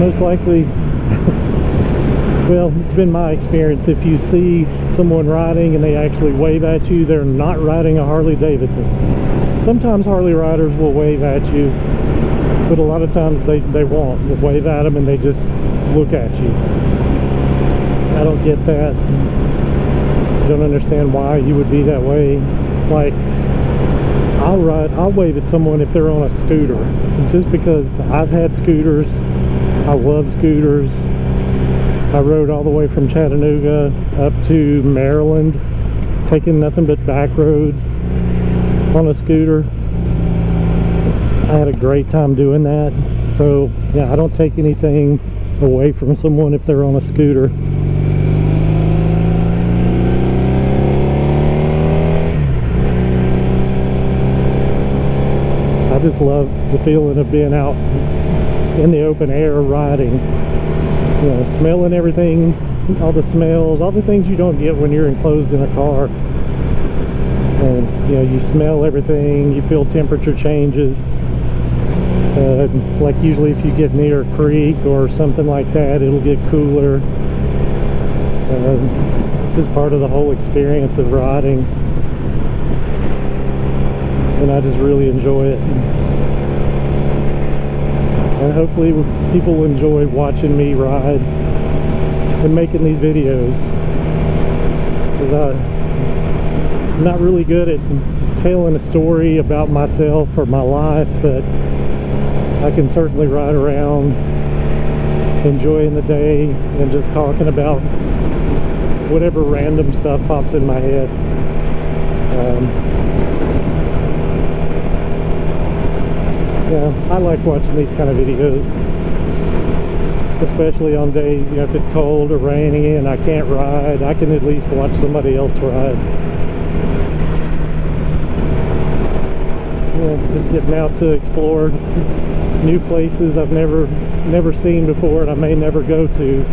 most likely, well, it's been my experience, if you see someone riding and they actually wave at you, they're not riding a Harley Davidson. Sometimes Harley riders will wave at you, but a lot of times they won't. They'll wave at them and they just look at you. I don't get that. I don't understand why you would be that way. Like, I'll wave at someone if they're on a scooter, just because I've had scooters. I love scooters. I rode all the way from Chattanooga up to Maryland, taking nothing but back roads on a scooter. I had a great time doing that. So yeah, I don't take anything away from someone if they're on a scooter. I just love the feeling of being out in the open air riding, you know, smelling everything, all the smells, all the things you don't get when you're enclosed in a car. And you know, you smell everything, you feel temperature changes. Like usually if you get near a creek or something like that, it'll get cooler. It's just part of the whole experience of riding, and I just really enjoy it. And hopefully people enjoy watching me ride and making these videos, because I'm not really good at telling a story about myself or my life, but I can certainly ride around enjoying the day and just talking about whatever random stuff pops in my head. Yeah, I like watching these kind of videos, especially on days, you know, if it's cold or rainy and I can't ride, I can at least watch somebody else ride. Yeah, just getting out to explore new places I've never seen before, and I may never go to,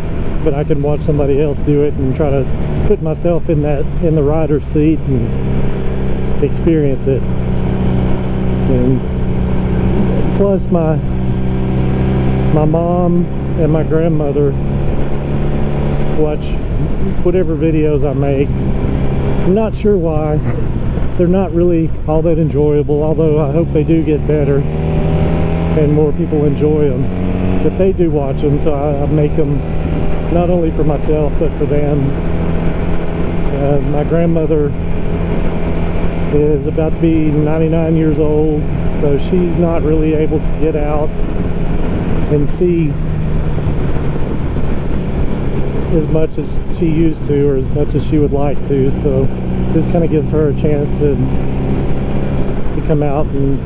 but I can watch somebody else do it and try to put myself in the rider's seat and experience it. And plus my mom and my grandmother watch whatever videos I make. I'm not sure why. They're not really all that enjoyable, although I hope they do get better and more people enjoy them. But they do watch them, so I make them not only for myself but for them. My grandmother is about to be 99 years old, so she's not really able to get out and see as much as she used to, or as much as she would like to. So this kind of gives her a chance to come out and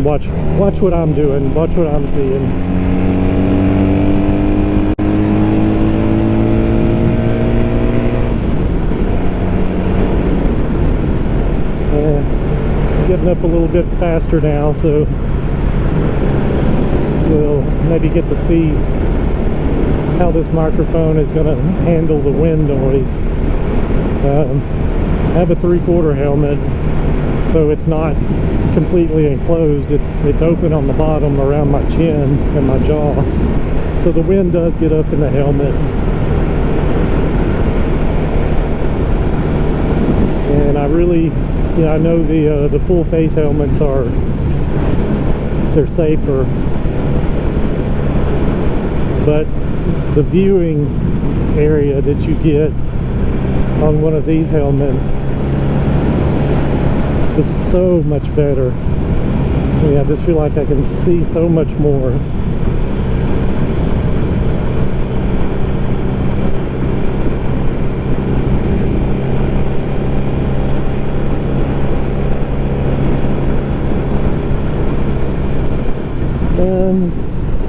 watch what I'm doing, watch what I'm seeing. Getting up a little bit faster now, so we'll maybe get to see how this microphone is going to handle the wind noise. I have a 3/4 helmet, so it's not completely enclosed. It's open on the bottom around my chin and my jaw, so the wind does get up in the helmet. And I really, you know, I know the full face helmets they're safer, but the viewing area that you get on one of these helmets is so much better. I mean, I just feel like I can see so much more.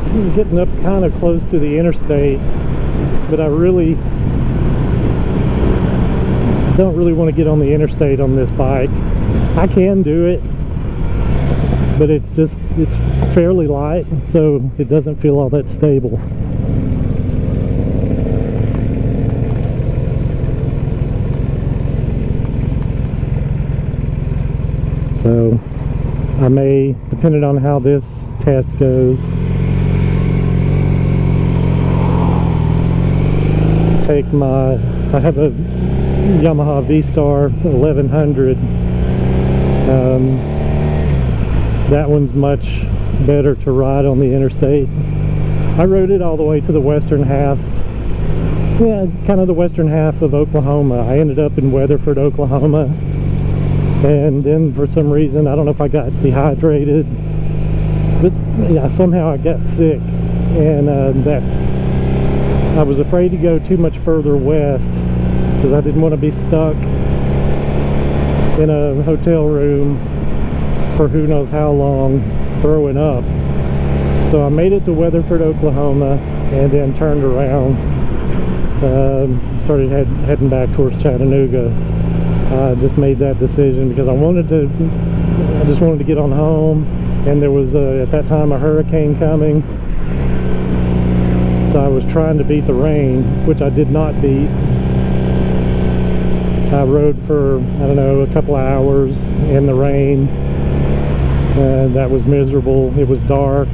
I'm getting up kind of close to the interstate, but I don't really want to get on the interstate on this bike. I can do it, but it's fairly light, so it doesn't feel all that stable. So I may, depending on how this test goes, I have a Yamaha V-Star 1100. That one's much better to ride on the interstate. I rode it all the way to the western half, yeah, kind of the western half of Oklahoma. I ended up in Weatherford, Oklahoma, and then for some reason, I don't know if I got dehydrated, but yeah, somehow I got sick, and that I was afraid to go too much further west because I didn't want to be stuck in a hotel room for who knows how long throwing up. So I made it to Weatherford, Oklahoma, and then turned around, started heading back towards Chattanooga. I just made that decision because I just wanted to get on home, and there was at that time a hurricane coming, so I was trying to beat the rain, which I did not beat. I rode for, I don't know, a couple of hours in the rain, and that was miserable. It was dark,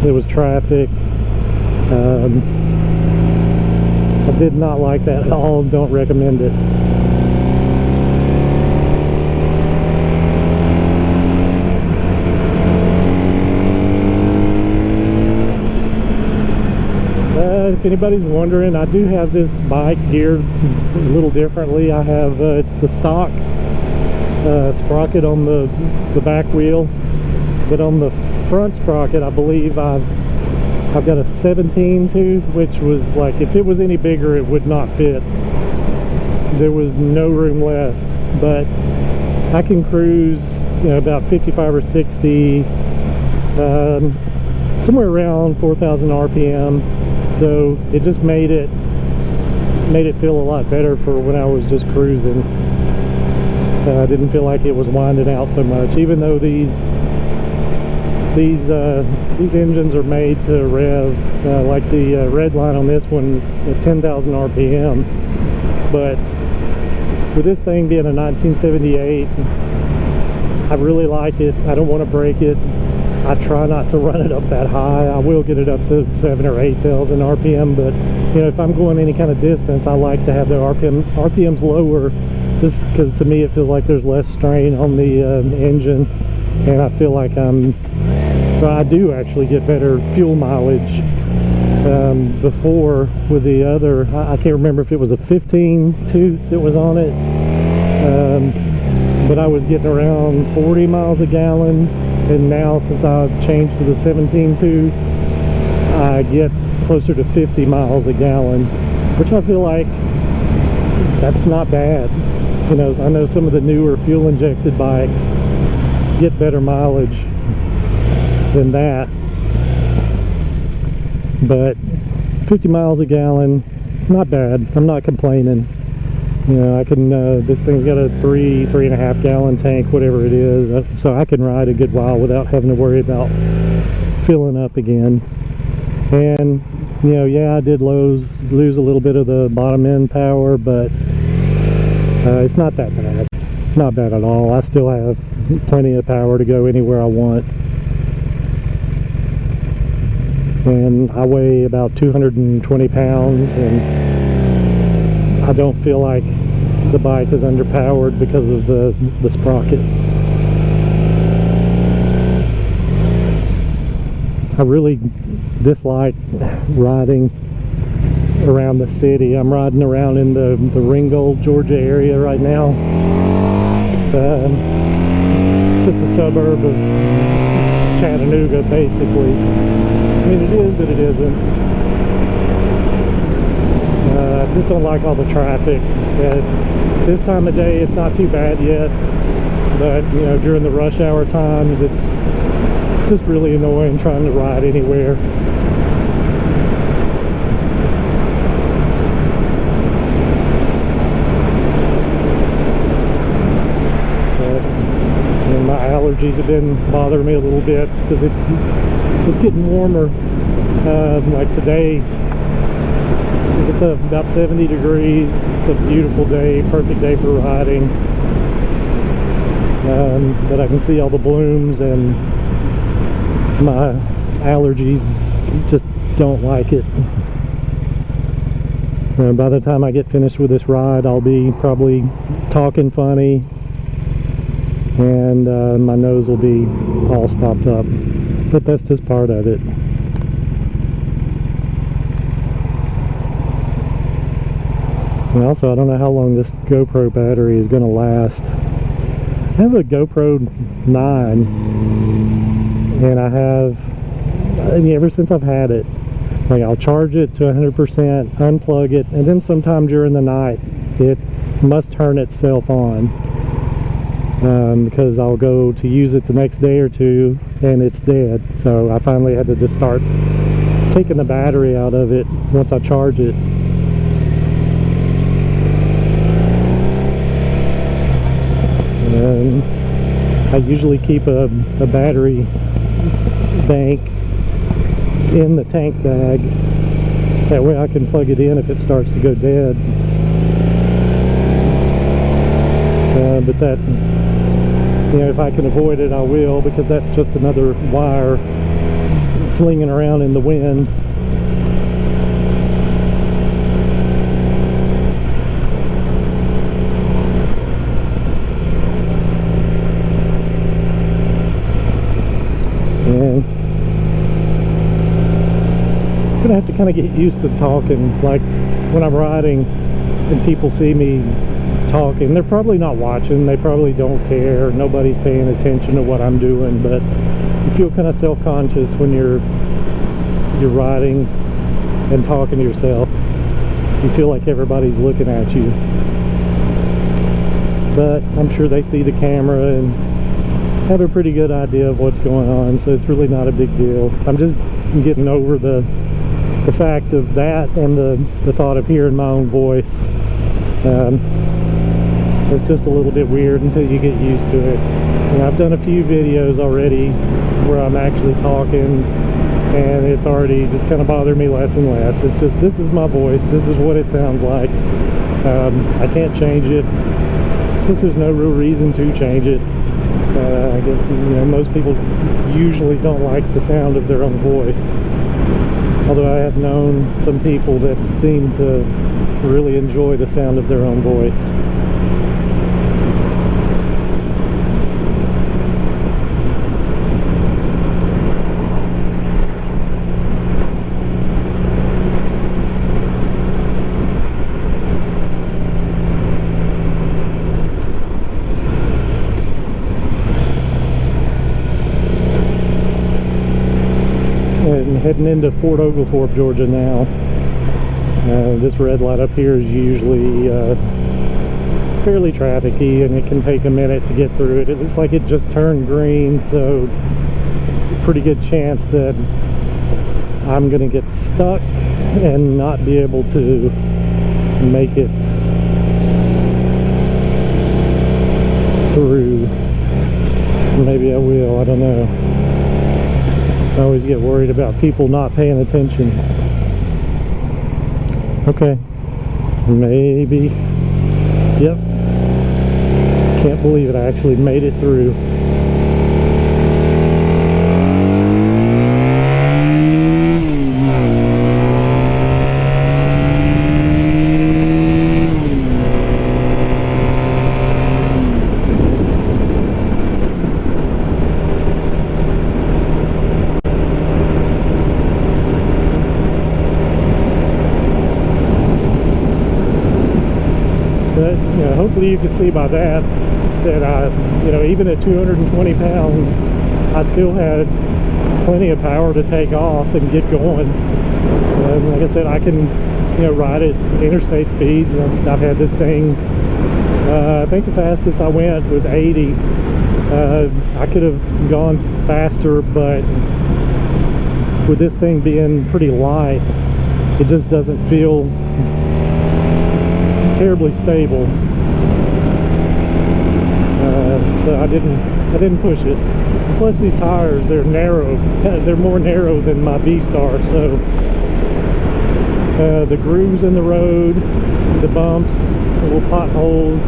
there was traffic. I did not like that at all. Don't recommend it. If anybody's wondering, I do have this bike geared a little differently. I have it's the stock sprocket on the back wheel, but on the front sprocket, I believe I've got a 17 tooth, which was like, if it was any bigger, it would not fit. There was no room left, but I can cruise, you know, about 55 or 60, somewhere around 4,000 RPM. So it just made it feel a lot better for when I was just cruising. I didn't feel like it was winding out so much, even though these engines are made to rev, like the red line on this one is 10,000 RPM. But with this thing being a 1978, I really like it. I don't want to break it. I try not to run it up that high. I will get it up to 7,000 or 8,000 RPM, but you know, if I'm going any kind of distance, I like to have the RPMs lower, just because to me it feels like there's less strain on the engine, and I feel like I do actually get better fuel mileage. Before with the other, I can't remember if it was a 15 tooth that was on it, but I was getting around 40 miles a gallon. And now, since I've changed to the 17 tooth, I get closer to 50 miles a gallon, which I feel like that's not bad. You know, I know some of the newer fuel injected bikes get better mileage than that, but 50 miles a gallon, not bad. I'm not complaining. You know, I can, this thing's got a 3.5 gallon tank, whatever it is, so I can ride a good while without having to worry about filling up again. And, you know, yeah, I did lose a little bit of the bottom end power, but it's not that bad. Not bad at all. I still have plenty of power to go anywhere I want. And I weigh about 220 pounds, and I don't feel like the bike is underpowered because of the sprocket. I really dislike riding around the city. I'm riding around in the Ringgold, Georgia area right now. It's just a suburb of Chattanooga, basically. I mean, it is, but it isn't. I just don't like all the traffic. At this time of day, it's not too bad yet, but you know, during the rush hour times, it's just really annoying trying to ride anywhere. And my allergies have been bothering me a little bit because it's getting warmer. Like today, it's about 70 degrees. It's a beautiful day, perfect day for riding. But I can see all the blooms, and my allergies just don't like it. By the time I get finished with this ride, I'll be probably talking funny, and my nose will be all stopped up, but that's just part of it. And also, I don't know how long this GoPro battery is going to last. I have a GoPro 9, and I have, ever since I've had it, like, I'll charge it to 100%, unplug it, and then sometime during the night it must turn itself on, because I'll go to use it the next day or two and it's dead. So I finally had to just start taking the battery out of it once I charge it. And I usually keep a battery bank in the tank bag. That way I can plug it in if it starts to go dead. But that, if I can avoid it, I will, because that's just another wire slinging around in the wind. And I'm gonna have to kind of get used to talking. Like, when I'm riding and people see me talking, they're probably not watching, they probably don't care, nobody's paying attention to what I'm doing, but you feel kind of self-conscious when you're riding and talking to yourself. You feel like everybody's looking at you, but I'm sure they see the camera and have a pretty good idea of what's going on, so it's really not a big deal. I'm just getting over the fact of that, and the thought of hearing my own voice. It's just a little bit weird until you get used to it. I've done a few videos already where I'm actually talking, and it's already just kind of bothered me less and less. It's just, this is my voice, this is what it sounds like. I can't change it. This is no real reason to change it. I guess, most people usually don't like the sound of their own voice. Although I have known some people that seem to really enjoy the sound of their own voice. And heading into Fort Oglethorpe, Georgia now. This red light up here is usually fairly trafficy, and it can take a minute to get through it. It looks like it just turned green, so pretty good chance that I'm gonna get stuck and not be able to make it through. Maybe I will, I don't know. I always get worried about people not paying attention. Okay, maybe. Yep. Can't believe it, I actually made it through. But hopefully you can see by that I, even at 220 pounds, I still had plenty of power to take off and get going. Like I said, I can, ride at interstate speeds. I've had this thing. I think the fastest I went was 80. I could have gone faster, but with this thing being pretty light, it just doesn't feel terribly stable, so I didn't push it. Plus, these tires, they're narrow. They're more narrow than my V-Star, so the grooves in the road, the bumps, the little potholes,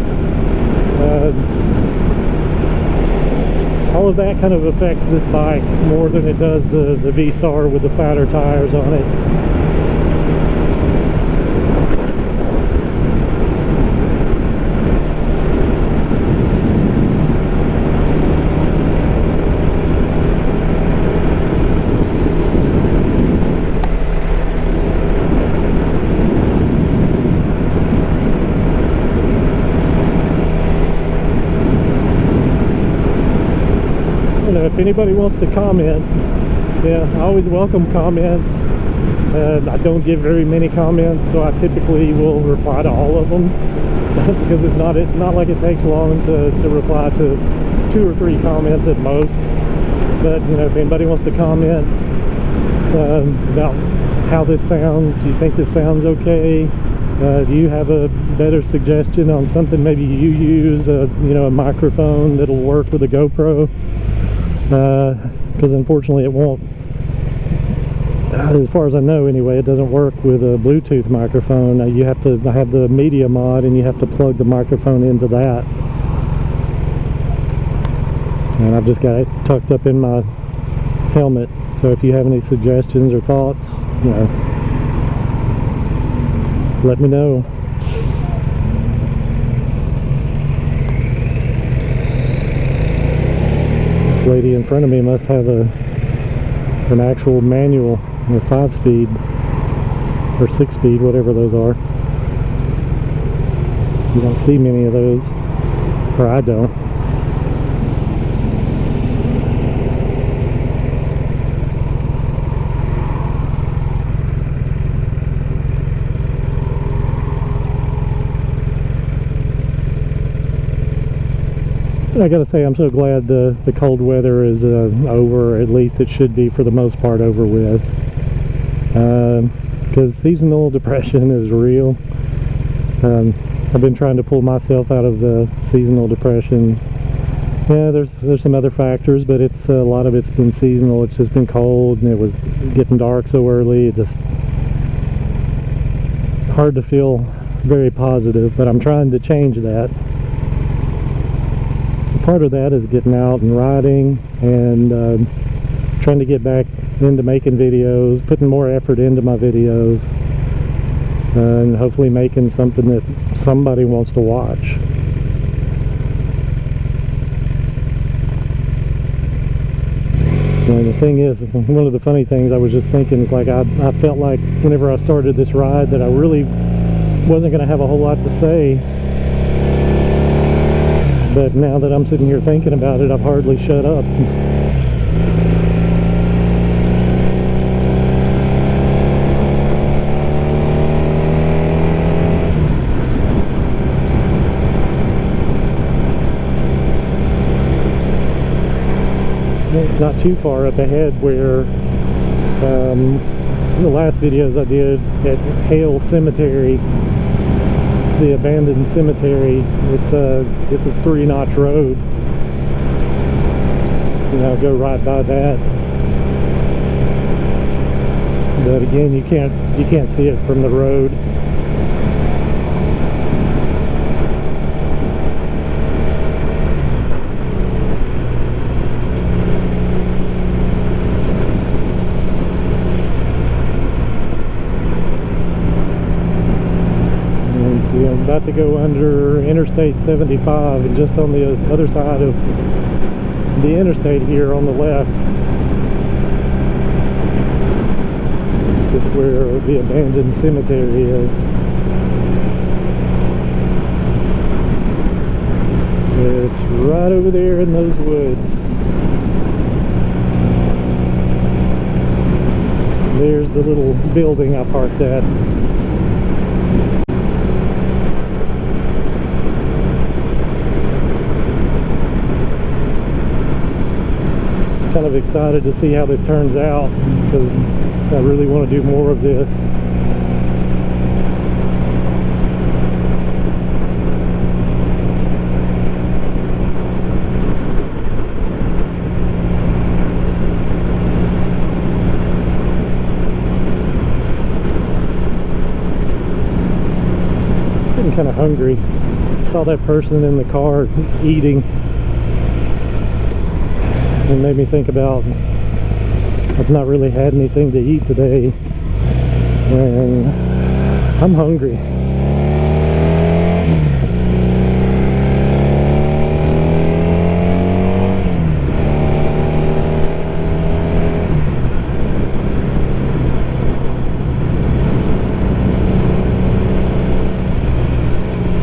all of that kind of affects this bike more than it does the V-Star with the fatter tires on it. anybody wants to comment, yeah, I always welcome comments. I don't get very many comments, so I typically will reply to all of them because it's not like it takes long to reply to 2 or 3 comments at most. But you know, if anybody wants to comment about how this sounds, do you think this sounds okay? Do you have a better suggestion on something maybe you use, you know, a microphone that'll work with a GoPro? Because unfortunately it won't, as far as I know anyway, it doesn't work with a Bluetooth microphone. You have to have the media mod and you have to plug the microphone into that. And I've just got it tucked up in my helmet. So if you have any suggestions or thoughts, you know, let me know. This lady in front of me must have an actual manual, or 5-speed or 6-speed, whatever those are. You don't see many of those, or I don't. I gotta say, I'm so glad the cold weather is over. At least it should be for the most part over with, because seasonal depression is real. I've been trying to pull myself out of the seasonal depression. Yeah, there's some other factors, but it's a lot of it's been seasonal. It's just been cold and it was getting dark so early. It just hard to feel very positive, but I'm trying to change that. Part of that is getting out and riding and trying to get back into making videos, putting more effort into my videos, and hopefully making something that somebody wants to watch. And the thing is, one of the funny things I was just thinking is, like, I felt like whenever I started this ride that I really wasn't going to have a whole lot to say. But now that I'm sitting here thinking about it, I've hardly shut up. It's not too far up ahead where the last videos I did at Hale Cemetery, the abandoned cemetery. It's this is 3 Notch Road, and I'll go right by that. But again, you can't see it from the road. See, I'm about to go under Interstate 75, and just on the other side of the interstate here on the left is where the abandoned cemetery is. It's right over there in those woods. There's the little building I parked at. Kind of excited to see how this turns out, because I really want to do more of this. Getting kind of hungry. I saw that person in the car eating. It made me think about, I've not really had anything to eat today, and I'm hungry.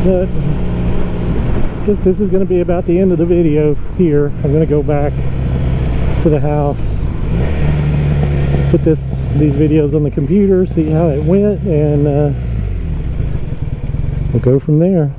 But I guess this is going to be about the end of the video here. I'm going to go back to the house, put these videos on the computer, see how it went, and we'll go from there.